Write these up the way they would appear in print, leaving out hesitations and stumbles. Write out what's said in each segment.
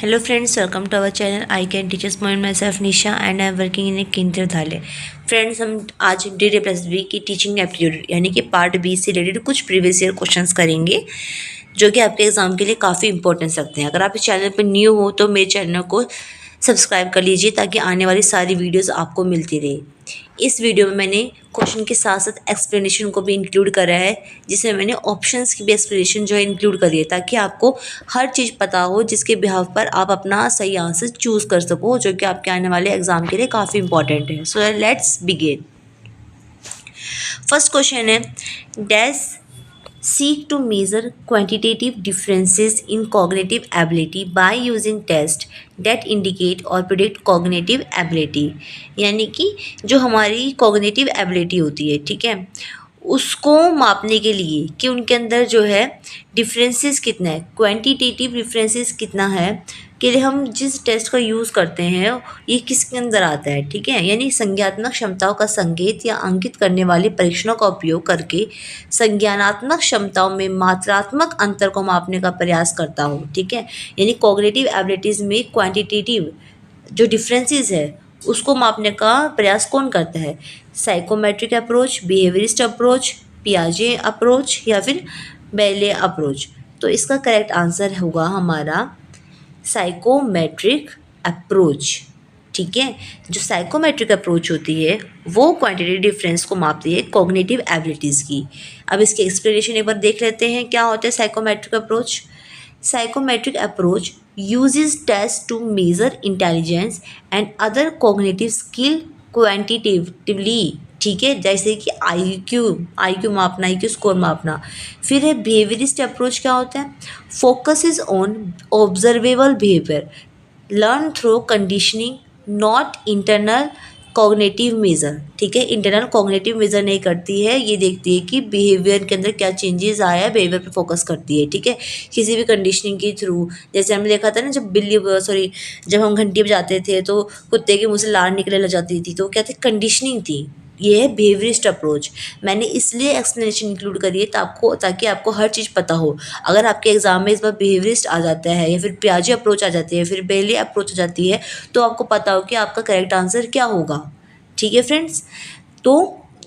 Hello friends, welcome to our channel I Can Teach Us myself Nisha and I am working in a केंद्र विद्यालय। Friends, हम आज DD+B की teaching aptitude यानी कि part B से रिलेटेड कुछ प्रीवियस ईयर क्वेश्चंस करेंगे जो कि आपके एग्जाम के लिए काफ़ी इंपॉर्टेंस रखते हैं। अगर आप इस चैनल पर न्यू हो तो मेरे चैनल को सब्सक्राइब कर लीजिए ताकि आने वाली सारी वीडियोस आपको मिलती रहे। इस वीडियो में मैंने क्वेश्चन के साथ साथ एक्सप्लेनेशन को भी इंक्लूड करा है, जिसमें मैंने ऑप्शंस की भी एक्सप्लेनेशन जो है इंक्लूड करी है ताकि आपको हर चीज़ पता हो जिसके बिहाफ पर आप अपना सही आंसर चूज़ कर सको, जो कि आपके आने वाले एग्जाम के लिए काफ़ी इंपॉर्टेंट है। So let's begin. First question है, dash seek to measure quantitative differences in cognitive ability by using tests that indicate or predict cognitive ability। यानी कि जो हमारी cognitive ability होती है, ठीक है, उसको मापने के लिए कि उनके अंदर जो है डिफरेंसेस कितना है, क्वांटिटेटिव डिफरेंसेस कितना है, के लिए हम जिस टेस्ट का यूज़ करते हैं ये किसके अंदर आता है, ठीक है। यानी संज्ञानात्मक क्षमताओं का संकेत या अंकित करने वाले परीक्षणों का उपयोग करके संज्ञानात्मक क्षमताओं में मात्रात्मक अंतर को मापने का प्रयास करता हो, ठीक है। यानी कॉग्निटिव एबिलिटीज़ में क्वांटिटेटिव जो डिफरेंसेस है उसको मापने का प्रयास कौन करता है, साइकोमेट्रिक अप्रोच, बिहेवियरिस्ट अप्रोच, पियाजे अप्रोच या फिर बेले अप्रोच। तो इसका करेक्ट आंसर होगा हमारा साइकोमेट्रिक अप्रोच, ठीक है। जो साइकोमेट्रिक अप्रोच होती है वो क्वांटिटेटिव डिफरेंस को मापती है कॉग्निटिव एबिलिटीज़ की। अब इसके एक्सप्लेनेशन एक बार देख लेते हैं क्या होता है psychometric approach. Psychometric approach uses tests to measure intelligence and other cognitive skill quantitatively, ठीक है, जैसे कि आई क्यू मापना, आई क्यू स्कोर मापना। फिर है बिहेवियरिस्ट अप्रोच, क्या होता है, focuses on observable behaviour, learn through conditioning, not internal cognitive measure, ठीक है। इंटरनल कॉग्निटिव मेज़र नहीं करती है, ये देखती है कि बिहेवियर के अंदर क्या चेंजेस आया है, बिहेवियर पे फोकस करती है, ठीक है। किसी भी कंडीशनिंग के थ्रू, जैसे हमने देखा था ना जब हम घंटी बजाते थे तो कुत्ते के मुँह से लार निकलने लग जाती थी, तो क्या थी, कंडीशनिंग थी। ये है बिहेवियरिस्ट अप्रोच। मैंने इसलिए एक्सप्लेनेशन इंक्लूड करी है ताकि आपको हर चीज़ पता हो। अगर आपके एग्जाम में इस बार बिहेवियरिस्ट आ जाता है या फिर पियाजे अप्रोच आ जाती है, फिर बेले अप्रोच आ जाती है, तो आपको पता हो कि आपका करेक्ट आंसर क्या होगा, ठीक है फ्रेंड्स। तो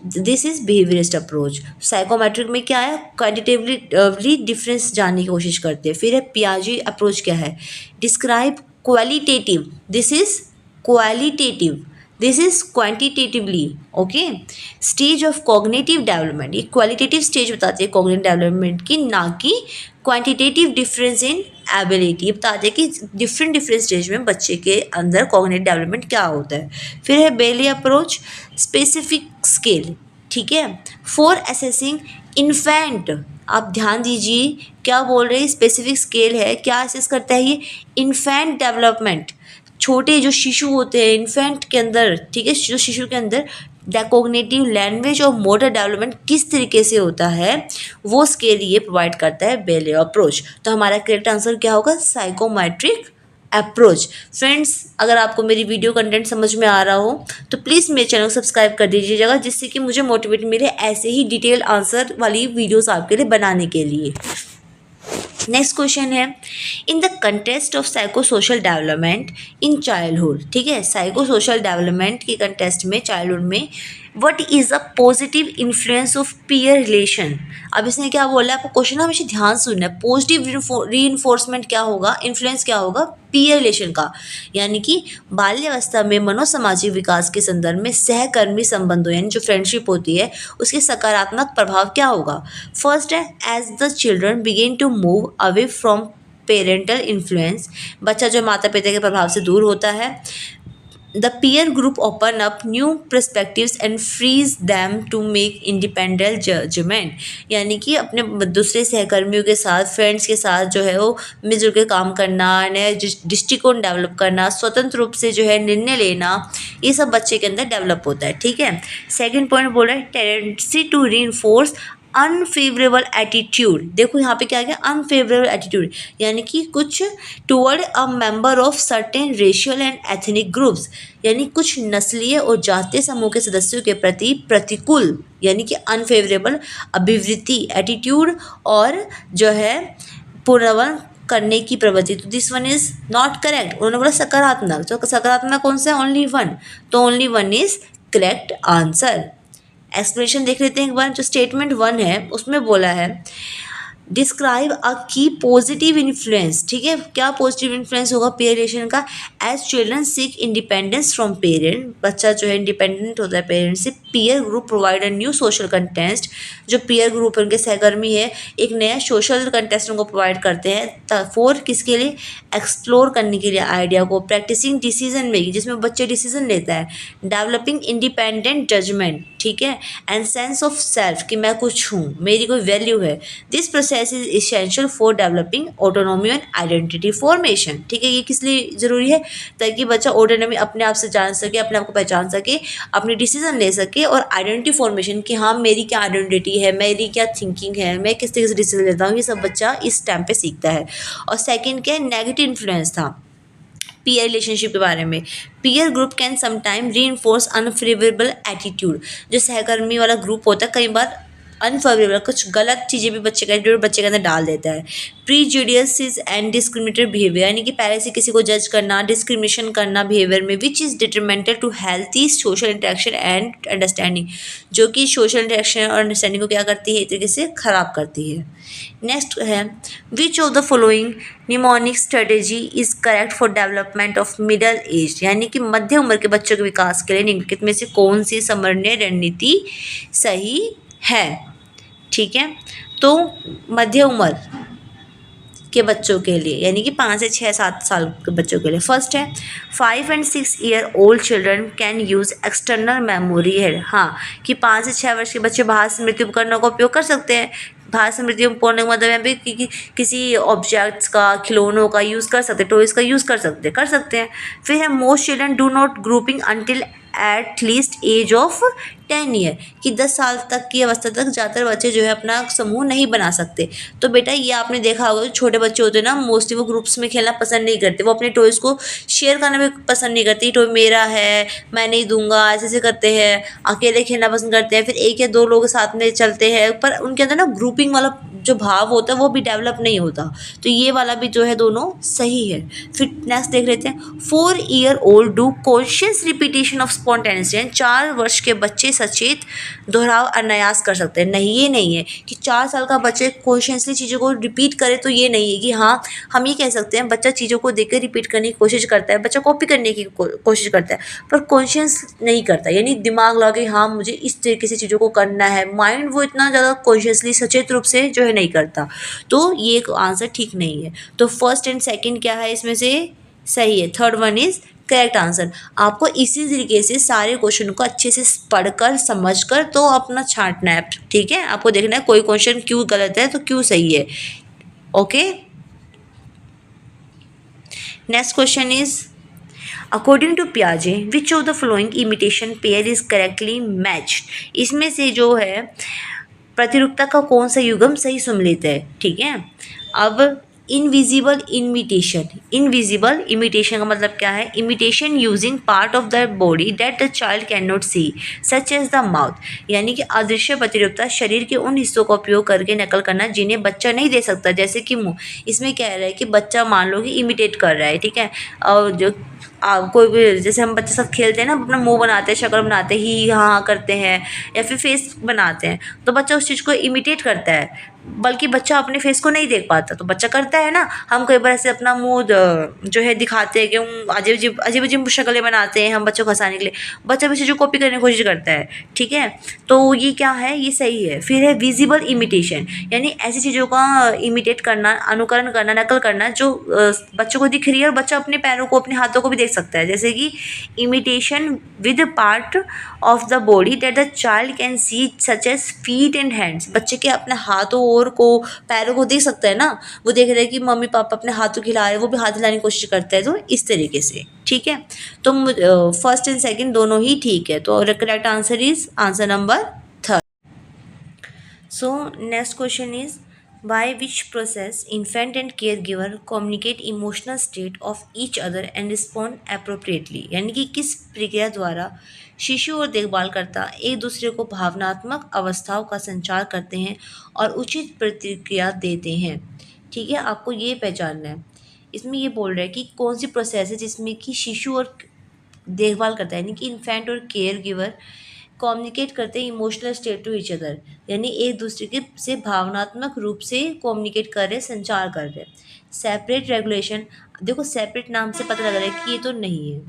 this is behaviourist approach. Psychometric में क्या है, क्वांटिटेटिवली डिफरेंस जानने की कोशिश करते हैं। फिर है पियाजे अप्रोच, क्या है, describe qualitative, this is qualitative, this is quantitatively, okay, stage of cognitive development. ये क्वालिटेटिव स्टेज बताते हैं कॉग्निटिव डेवलपमेंट की, ना कि क्वांटिटेटिव डिफरेंस इन एबिलिटी। ये बताते हैं कि डिफरेंट स्टेज में बच्चे के अंदर कॉग्निटिव डेवलपमेंट क्या होता है। फिर है बेले अप्रोच, स्पेसिफिक स्केल, ठीक है, फॉर असेसिंग इन्फेंट। आप ध्यान दीजिए क्या बोल रहे हैं, स्पेसिफिक स्केल है, क्या असेस करता है ये, इन्फेंट डेवलपमेंट, छोटे जो शिशु होते हैं इन्फेंट के अंदर, ठीक है, जो शिशु के अंदर कॉग्निटिव, लैंग्वेज और मोटर डेवलपमेंट किस तरीके से होता है वो स्केल ये प्रोवाइड करता है बेले अप्रोच। तो हमारा करेक्ट आंसर क्या होगा, साइकोमेट्रिक अप्रोच। फ्रेंड्स, अगर आपको मेरी वीडियो कंटेंट समझ में आ रहा हो तो प्लीज़ मेरे चैनल को सब्सक्राइब कर दीजिएगा, जिससे कि मुझे मोटिवेट मिले ऐसे ही डिटेल आंसर वाली वीडियोस आपके लिए बनाने के लिए। नेक्स्ट क्वेश्चन है, in the contest of psychosocial development in childhood, ठीक है, साइकोसोशल डेवलपमेंट के कंटेस्ट में चाइल्डहुड में what is a positive influence of peer relation. अब इसने क्या बोला है, आपको क्वेश्चन हमेशा ध्यान सुनना है। पॉजिटिव रीइंफोर्समेंट क्या होगा, इन्फ्लुएंस क्या होगा, पीयर रिलेशन का, यानी कि बाल्यावस्था में मनोसामाजिक विकास के संदर्भ में सहकर्मी संबंधों यानी जो फ्रेंडशिप होती है उसके सकारात्मक प्रभाव क्या होगा। फर्स्ट है, as the children begin to move away from parental influence, बच्चा जो माता पिता के प्रभाव से दूर होता है। The peer group open up new perspectives and frees them to make independent judgment, यानी कि अपने दूसरे सहकर्मियों के साथ, फ्रेंड्स के साथ जो है वो मिलजुल के काम करना, नए दृष्टिकोण डेवलप करना, स्वतंत्र रूप से जो है निर्णय लेना, ये सब बच्चे के अंदर डेवलप होता है, ठीक है। सेकंड पॉइंट बोल रहा है, tendency to reinforce unfavourable attitude. देखो यहाँ पे क्या गया, अनफेवरेबल एटीट्यूड, यानी कि कुछ toward a member of certain racial and ethnic groups, यानी कुछ नस्लीय और जातीय समूह के सदस्यों के प्रति प्रतिकूल, यानी कि अनफेवरेबल अभिवृत्ति, एटीट्यूड, और जो है पुनर्वन करने की प्रवृत्ति, तो this one is not correct. उन्होंने बोला सकारात्मक, तो सकारात्मक कौन सा है, ओनली वन, तो only one is correct answer. Explanation देख लेते हैं एक बार। जो स्टेटमेंट वन है उसमें बोला है डिस्क्राइब अ की पॉजिटिव इन्फ्लुएंस, ठीक है, क्या पॉजिटिव इन्फ्लुएंस होगा पेयर रिलेशन का, as children seek independence from parent, बच्चा जो है इंडिपेंडेंट होता है पेरेंट से। Peer group provide a new social context, जो पीयर ग्रुप उनके सहकर्मी है एक नया सोशल कंटेस्ट उनको प्रोवाइड करते हैं। फोर किसके लिए, एक्सप्लोर करने के लिए आइडिया को। प्रैक्टिसिंग डिसीजन मेकिंग, जिसमें बच्चे डिसीजन लेता है। डेवलपिंग इंडिपेंडेंट जजमेंट, ठीक है, एंड सेंस ऑफ सेल्फ कि मैं कुछ हूँ, मेरी कोई वैल्यू है। This process is essential for developing autonomy and identity formation, ठीक है। ये किस लिए ज़रूरी है, ताकि बच्चा ऑटोनॉमी अपने आप से जान सके, अपने आप को पहचान सके, अपनी डिसीजन ले सके, और आइडेंटिटी फॉर्मेशन कि हाँ मेरी क्या आइडेंटिटी है, मेरी क्या थिंकिंग है, मैं किस तरीके से डिसीजन लेता हूँ, ये सब बच्चा इस टाइम पे सीखता है। और सेकेंड क्या है, नेगेटिव इन्फ्लुएंस था पीयर रिलेशनशिप के बारे में। पीयर ग्रुप कैन समटाइम री इन्फोर्स अनफेवरेबल एटीट्यूड, जो सहकर्मी वाला ग्रुप होता है कई बार अनफेवरेबल कुछ गलत चीज़ें भी बच्चे का एटीट्यूड बच्चे के अंदर डाल देता है। प्रीजुडियसिस एंड डिस्क्रिमिनेटेड बिहेवियर, यानी कि पहले से किसी को जज करना, डिस्क्रिमिनेशन करना बिहेवियर में, which is detrimental to healthy social interaction and understanding, जो कि सोशल इंटरेक्शन और अंडरस्टैंडिंग को क्या करती है, एक तरीके से ख़राब करती है। नेक्स्ट है which of the following mnemonic strategy is correct for development of middle age, यानी कि मध्य उम्र के बच्चों के विकास के लिए निम्नलिखित में से कौन सी समन्वय रणनीति सही है, ठीक है। तो मध्य उम्र के बच्चों के लिए, यानी कि 5 से 6-7 साल के बच्चों के लिए, फर्स्ट है 5 and 6 year old children can use external memory है। हाँ, कि 5 से 6 वर्ष के बच्चे बाहर स्मृति उपकरणों का उपयोग कर सकते हैं। बाहर स्मृति उपकरण का मतलब यहाँ पे कि किसी ऑब्जेक्ट्स का, खिलौनों का यूज़ कर सकते हैं, टॉयज़ का यूज़ कर सकते हैं। फिर है most children do not grouping until at least age of 10 year, कि 10 साल तक की अवस्था तक ज़्यादातर बच्चे जो है अपना समूह नहीं बना सकते। तो बेटा ये आपने देखा होगा, जो छोटे बच्चे होते हैं ना मोस्टली वो ग्रुप्स में खेलना पसंद नहीं करते, वो अपने टॉयज़ को शेयर करना भी पसंद नहीं करते। टॉय मेरा है, मैं नहीं दूंगा, ऐसे ऐसे करते हैं, अकेले खेलना पसंद करते हैं। फिर 1 या 2 लोग साथ में चलते हैं, पर उनके अंदर ना ग्रुपिंग वाला जो भाव होता है वो भी डेवलप नहीं होता। तो ये वाला भी जो है दोनों सही है। फिर नेक्स्ट देख लेते हैं 4 year old do conscious repetition of spontaneous, यानी 4 वर्ष के बच्चे सचेत दोहराव अनायास कर सकते हैं। नहीं, ये नहीं है कि 4 साल का बच्चे कॉन्शियसली चीज़ों को रिपीट करे, तो ये नहीं है कि हाँ हम ये कह सकते हैं बच्चा चीज़ों को देख कर रिपीट करने की कोशिश करता है, बच्चा कॉपी करने की कोशिश करता है, पर कॉन्शियस नहीं करता, यानी दिमाग लगा कि हाँ मुझे इस तरीके से चीज़ों को करना है, माइंड वो इतना ज़्यादा कॉन्शियसली सचेत रूप से जो है नहीं करता। तो ये एक आंसर ठीक नहीं है। तो फर्स्ट एंड सेकंड क्या है इसमें से सही है, third one is correct answer. आपको इसी तरीके से सारे क्वेश्चन को अच्छे से पढ़कर समझकर तो अपना छांटना है, ठीक है। आपको देखना है कोई क्वेश्चन क्यों गलत है तो क्यों सही है। Okay, next question is according to पियाजे which of the following imitation pair is correctly matched, इसमें से जो है प्रतिरूपता का कौन सा युग्म सही सम्मिलित है, ठीक है। अब इनविजिबल इमिटेशन, इनविजिबल इमिटेशन का मतलब क्या है, imitation using part of the body that the child can not see such as the mouth, यानी कि अदृश्य प्रतिरूपता शरीर के उन हिस्सों का उपयोग करके नकल करना जिन्हें बच्चा नहीं दे सकता, जैसे कि मुंह। इसमें कह रहा है कि बच्चा मान लो कि इमिटेट कर रहा है, ठीक है, और जो कोई भी जैसे हम बच्चे साथ खेलते हैं ना, अपना मुंह बनाते हैं, शक्ल बनाते हैं, ही हाँ करते हैं या फिर फेस बनाते हैं, तो बच्चा उस चीज़ को इमिटेट करता है, बल्कि बच्चा अपने फेस को नहीं देख पाता, तो बच्चा करता है ना। हम कई बार ऐसे अपना मुंह जो है दिखाते हैं कि हम अजीब अजीब शक्लें बनाते हैं हम बच्चों को हंसाने के लिए, बच्चा भी जो कॉपी करने की कोशिश करता है, ठीक है। तो ये क्या है, ये सही है। फिर है विजिबल इमिटेशन, यानी ऐसी चीज़ों का इमिटेट करना, अनुकरण करना, नकल करना जो बच्चों को दिख रही है और बच्चा अपने पैरों को, अपने हाथों को भी देख सकता है, जैसे कि imitation with part of the body that the child can see such as feet and hands, बच्चे के अपने हाथों और को पैरों को देख सकता है ना, वो देख रहे हैं कि मम्मी पापा अपने हाथों खिला रहे हैं, वो भी हाथ हिलाने की कोशिश करता है, तो इस तरीके से, ठीक है। तो फर्स्ट एंड सेकंड दोनों ही ठीक है, तो correct answer is answer number third. So next question is by which process infant and caregiver communicate emotional state of each other and respond appropriately, यानी कि किस प्रक्रिया द्वारा शिशु और देखभालकर्ता एक दूसरे को भावनात्मक अवस्थाओं का संचार करते हैं और उचित प्रतिक्रिया देते हैं। ठीक है, आपको ये पहचानना है। इसमें ये बोल रहा है कि कौन सी प्रोसेस है जिसमें कि शिशु और देखभाल करता है, यानी कि इन्फेंट और केयर गिवर कम्युनिकेट करते हैं emotional state to each other, यानी एक दूसरे के से भावनात्मक रूप से कम्युनिकेट कर रहे हैं, संचार कर रहे हैं। सेपरेट रेगुलेशन, देखो सेपरेट नाम से पता लग रहा है कि ये तो नहीं है।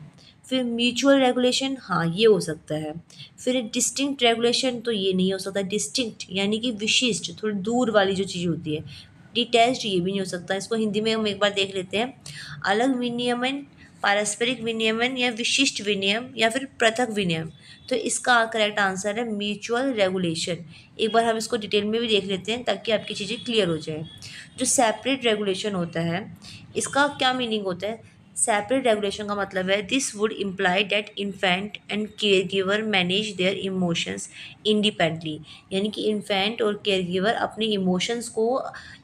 फिर म्यूचुअल रेगुलेशन, हाँ ये हो सकता है। फिर डिस्टिंक्ट रेगुलेशन, तो ये नहीं हो सकता। डिस्टिंक्ट यानी कि विशिष्ट, थोड़ी दूर वाली जो चीज़ होती है। डिटैच्ड, ये भी नहीं हो सकता। इसको हिंदी में हम एक बार देख लेते हैं। अलग विनियमन, पारस्परिक विनियमन या विशिष्ट विनियम या फिर पृथक विनियम। तो इसका करेक्ट आंसर है म्यूचुअल रेगुलेशन। एक बार हम इसको डिटेल में भी देख लेते हैं ताकि आपकी चीज़ें क्लियर हो जाए। जो सेपरेट रेगुलेशन होता है, इसका क्या मीनिंग होता है? सेपरेट रेगुलेशन का मतलब है this would imply that infant and care giver manage their emotions independently, यानी कि इन्फेंट और केयर गिवर अपने इमोशंस को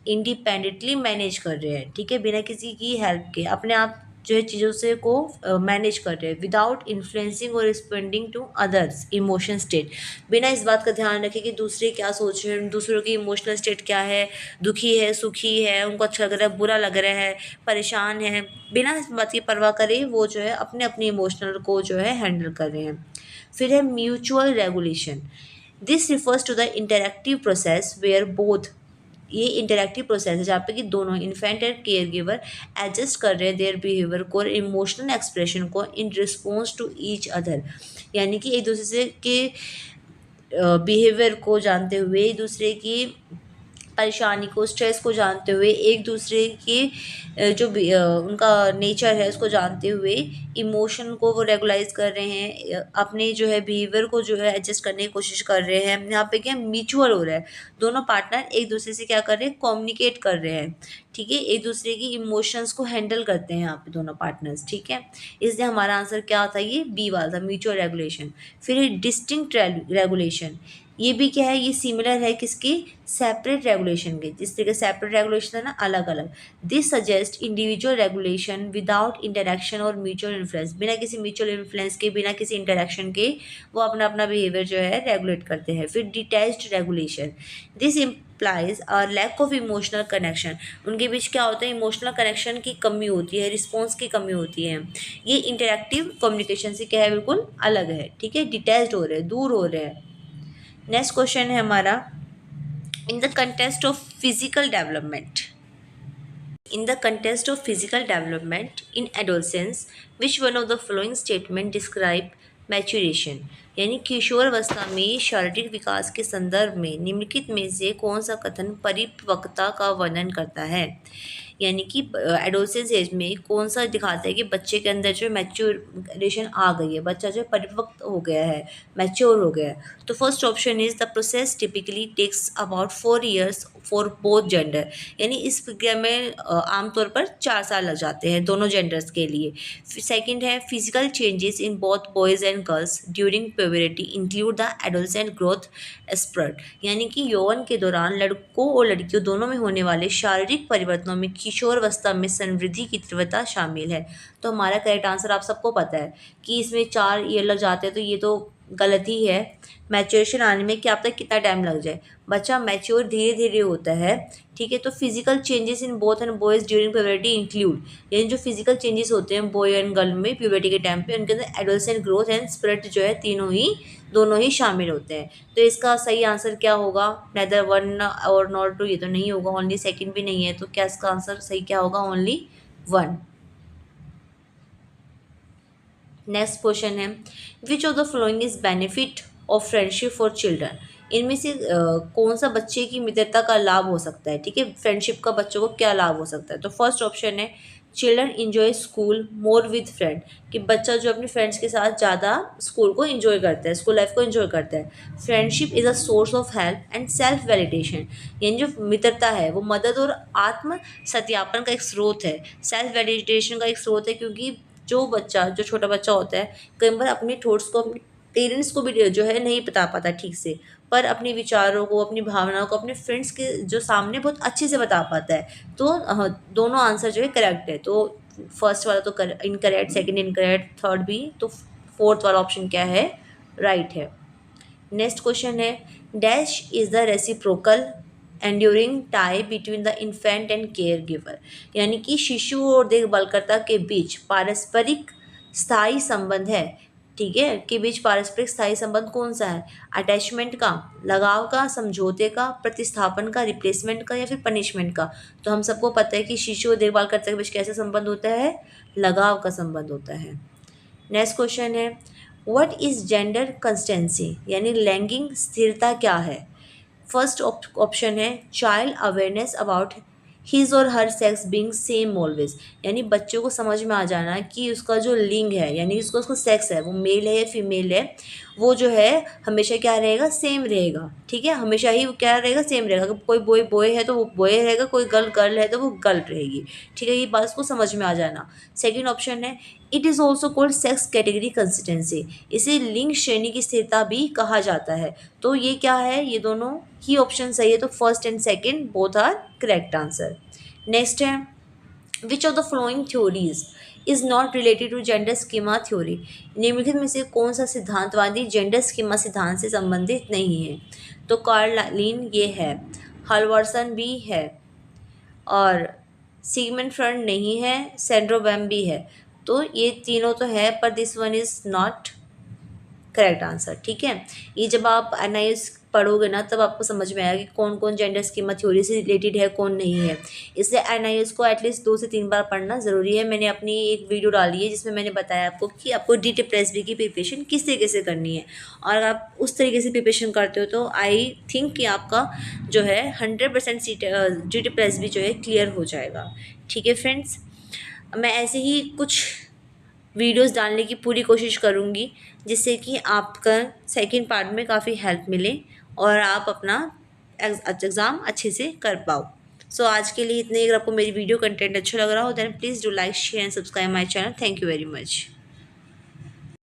इंडिपेंडेंटली मैनेज कर रहे हैं, ठीक है, बिना किसी की हेल्प के अपने आप जो है चीज़ों से को मैनेज कर रहे हैं विदाउट इन्फ्लुएंसिंग और responding to others emotion state, बिना इस बात का ध्यान रखे कि दूसरे क्या सोच रहे हैं, दूसरों की इमोशनल स्टेट क्या है, दुखी है, सुखी है, उनको अच्छा लग रहा है, बुरा लग रहा है, परेशान है, बिना इस बात की परवाह करे वो जो है अपने अपने इमोशनल को जो है हैंडल कर रहे हैं। फिर है mutual regulation. This refers to the interactive process where both, ये इंटरैक्टिव प्रोसेस है जहाँ पे कि दोनों इन्फेंट और केयर गिवर एडजस्ट कर रहे हैं देयर बिहेवियर को और इमोशनल एक्सप्रेशन को in response to each other, यानी कि एक दूसरे से के बिहेवियर को जानते हुए, एक दूसरे की परेशानी को, स्ट्रेस को जानते हुए, एक दूसरे की जो भी उनका नेचर है उसको जानते हुए इमोशन को वो रेगुलाइज कर रहे हैं, अपने जो है बिहेवियर को जो है एडजस्ट करने की कोशिश कर रहे हैं। यहाँ पे क्या म्यूचुअल हो रहा है, दोनों पार्टनर एक दूसरे से क्या कर रहे हैं, कम्युनिकेट कर रहे हैं, ठीक है, एक दूसरे की इमोशंस को हैंडल करते हैं यहाँ पे दोनों पार्टनर्स, ठीक है। इसलिए हमारा आंसर क्या था, ये बी वाला था, म्यूचुअल रेगुलेशन। फिर डिस्टिंक्ट रेगुलेशन, ये भी क्या है, ये सिमिलर है किसकी, सेपरेट रेगुलेशन के, जिस तरीके सेपरेट रेगुलेशन है ना, अलग अलग। This suggest individual regulation without interaction और म्यूचुअल इन्फ्लुएंस, बिना किसी म्यूचुअल इन्फ्लुएंस के, बिना किसी इंटरेक्शन के वो अपना अपना बिहेवियर जो है रेगुलेट करते हैं। फिर detached regulation, this implies a lack of emotional connection, उनके बीच क्या होता है, इमोशनल कनेक्शन की कमी होती है, रिस्पॉन्स की कमी होती है। ये इंटरेक्टिव कम्युनिकेशन से क्या है, बिल्कुल अलग है, ठीक है, डिटैच्ड हो रहे हैं, दूर हो रहे हैं। नेक्स्ट क्वेश्चन है हमारा, in the contest of physical development, in the context of physical development in adolescence, which one of the following statement describe maturation, यानी किशोरावस्था में शारीरिक विकास के संदर्भ में निम्नलिखित में से कौन सा कथन परिपक्वता का वर्णन करता है, यानी कि एडोलसेंस एज में कौन सा दिखाता है कि बच्चे के अंदर जो मैच्योरेशन आ गई है, बच्चा जो परिपक्व हो गया है, मैच्योर हो गया है। तो first option is the process typically takes about 4 years for both gender, यानी इस प्रक्रिया में आमतौर पर 4 साल लग जाते हैं दोनों जेंडर्स के लिए। सेकंड है physical changes in both boys and girls during puberty include the adolescent growth spurt, यानी कि यौवन के दौरान लड़कों और लड़कियों दोनों में होने वाले शारीरिक परिवर्तनों में किशोरावस्था में संवृद्धि की तीव्रता शामिल है। तो हमारा करेक्ट आंसर आप सबको पता है कि इसमें 4 ईयर लग जाते हैं, तो ये तो गलत ही है। मैच्योरेशन आने में क्या पता कितना टाइम लग जाए, बच्चा मैच्योर धीरे धीरे होता है, ठीक है। तो physical changes in both and boys during puberty include, यानी जो फिजिकल चेंजेस होते हैं बॉय एंड गर्ल में प्यूबर्टी के टाइम पे, उनके अंदर एडोलसेंट ग्रोथ एंड स्पिरिट जो है दोनों ही शामिल होते हैं। तो इसका सही आंसर क्या होगा, नेदर वन और नॉट टू, ये तो नहीं होगा, ओनली सेकंड भी नहीं है, तो क्या इसका आंसर सही क्या होगा, ओनली 1। नेक्स्ट क्वेश्चन है, which of the following is benefit of friendship for children, इनमें से कौन सा बच्चे की मित्रता का लाभ हो सकता है, ठीक है, फ्रेंडशिप का बच्चों को क्या लाभ हो सकता है। तो फर्स्ट ऑप्शन है children enjoy school more with friend, कि बच्चा जो अपने फ्रेंड्स के साथ ज़्यादा स्कूल को इंजॉय करता है, स्कूल लाइफ को इंजॉय करता है। Friendship is a source of help and self validation, यानी जो मित्रता है वो मदद और आत्म सत्यापन का एक स्रोत है, सेल्फ वैलिडेशन का एक स्रोत है, क्योंकि जो बच्चा, जो छोटा बच्चा होता है, कई बार अपने थॉट्स को अपने पेरेंट्स को भी जो है नहीं बता पाता ठीक से, पर अपने विचारों को, अपनी भावनाओं को अपने फ्रेंड्स के जो सामने बहुत अच्छे से बता पाता है। तो दोनों आंसर जो है करेक्ट है। तो फर्स्ट वाला तो इनकरेक्ट, सेकंड इनकरेक्ट, थर्ड भी, तो फोर्थ वाला ऑप्शन क्या है, राइट है। नेक्स्ट क्वेश्चन है, dash is the reciprocal enduring tie between the infant and care giver, यानी कि शिशु और देखभालकर्ता के बीच पारस्परिक स्थायी संबंध है। ठीक है, के बीच पारस्परिक स्थायी संबंध कौन सा है? अटैचमेंट का, लगाव का, समझौते का, प्रतिस्थापन का, रिप्लेसमेंट का, या फिर पनिशमेंट का। तो हम सबको पता है कि शिशु और देखभालकर्ता के बीच कैसा संबंध होता है? लगाव का संबंध होता है। नेक्स्ट क्वेश्चन है, व्हाट इज जेंडर कंस्टेंसी, यानी लैंगिक स्थिरता क्या है? फर्स्ट ऑप्शन है चाइल्ड अवेयरनेस अबाउट हिज और हर सेक्स बीइंग सेम ऑलवेज, यानी बच्चों को समझ में आ जाना कि उसका जो लिंग है, यानी उसका उसका सेक्स है, वो मेल है या फीमेल है, वो जो है हमेशा क्या रहेगा? सेम रहेगा। ठीक है, हमेशा ही वो क्या रहेगा? सेम रहेगा। अगर कोई बॉय बॉय है तो वो बॉय रहेगा, कोई गर्ल गर्ल है तो वो गर्ल रहेगी। ठीक है, ये बात उसको समझ में आ जाना। सेकेंड ऑप्शन है it is also called sex category consistency, इसे लिंग श्रेणी की स्थिरता भी कहा जाता है। तो ये क्या है? ये दोनों ही ऑप्शन सही है, तो first and second both are correct answer. Next है which of the following theories is not related to gender schema theory, निम्नलिखित में से कौन सा सिद्धांतवादी जेंडर स्कीमा सिद्धांत से संबंधित नहीं है? तो कार्लाइन ये है, हलवर्सन भी है, और सिगमंड फ्रॉइड नहीं है, सेंड्रोबैम भी है। तो ये तीनों तो है, पर this one is not correct answer. ठीक है, ये जब आप एनालिसिस पढ़ोगे ना तब आपको समझ में आएगा कि कौन कौन जेंडर स्कीमा थ्योरी से रिलेटेड है, कौन नहीं है। इसलिए एनालिसिस को एटलीस्ट 2 से 3 बार पढ़ना ज़रूरी है। मैंने अपनी एक वीडियो डाली है जिसमें मैंने बताया आपको कि आपको DT+B की प्रिपरेशन किस तरीके से करनी है, और अगर आप उस तरीके से प्रिपरेशन करते हो तो आई थिंक कि आपका जो है 100% DT+B जो है क्लियर हो जाएगा। ठीक है फ्रेंड्स, मैं ऐसे ही कुछ वीडियोस डालने की पूरी कोशिश करूँगी जिससे कि आपका सेकंड पार्ट में काफ़ी हेल्प मिले और आप अपना एग्ज़ाम अच्छे से कर पाओ। सो आज के लिए इतने ही। अगर आपको मेरी वीडियो कंटेंट अच्छा लग रहा हो then please do like share and subscribe my channel. Thank you very much.